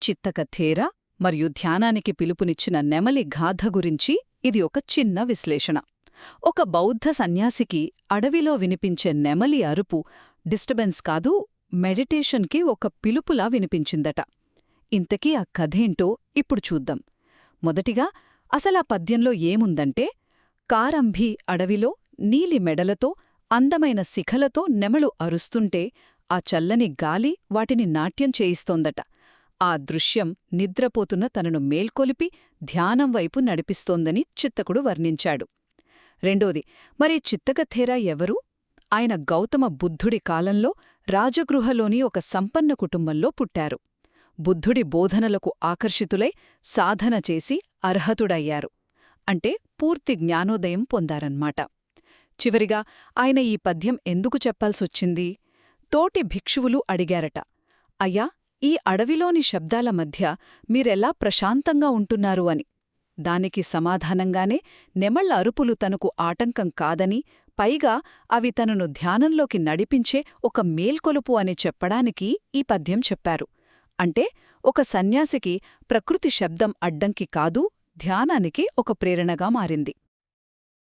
చిత్తకథేర మరియు ధ్యానానికి పిలుపునిచ్చిన నెమలి గాథ గురించి ఇది ఒక చిన్న విశ్లేషణ. ఒక బౌద్ధ సన్యాసికి అడవిలో వినిపించే నెమలి అరుపు డిస్టర్బెన్స్ కాదు, మెడిటేషన్కి ఒక పిలుపులా వినిపించిందట. ఇంతకీ ఆ కథేంటో ఇప్పుడు చూద్దాం. మొదటిగా అసలా పద్యంలో ఏముందంటే, కారంభి అడవిలో నీలి మెడలతో అందమైన శిఖలతో నెమలు అరుస్తుంటే ఆ చల్లని గాలి వాటిని నాట్యం చేయిస్తోందట. ఆ దృశ్యం నిద్రపోతున్న తనను మేల్కొలిపి ధ్యానం వైపు నడిపిస్తోందని చిత్తకుడు వర్ణించాడు. రెండోది, మరి చిత్తకథేర ఎవరు? ఆయన గౌతమ బుద్ధుడి కాలంలో రాజగృహలోని ఒక సంపన్న కుటుంబంలో పుట్టారు. బుద్ధుడి బోధనలకు ఆకర్షితులై సాధన చేసి అర్హతుడయ్యారు. అంటే పూర్తి జ్ఞానోదయం పొందారన్మాట. చివరిగా ఆయన ఈ పద్యం ఎందుకు చెప్పాల్సొచ్చింది? తోటి భిక్షువులు అడిగారట, అయ్యా, ఈ అడవిలోని శబ్దాల మధ్య మీరెలా ప్రశాంతంగా ఉంటున్నారు అని. దానికి సమాధానంగానే నెమళ్ల అరుపులు తనకు ఆటంకం కాదని, పైగా అవి తనను ధ్యానంలోకి నడిపించే ఒక మేల్కొలుపు అని చెప్పడానికి ఈ పద్యం చెప్పారు. అంటే ఒక సన్యాసికి ప్రకృతి శబ్దం అడ్డంకి కాదు, ధ్యానానికి ఒక ప్రేరణగా మారింది.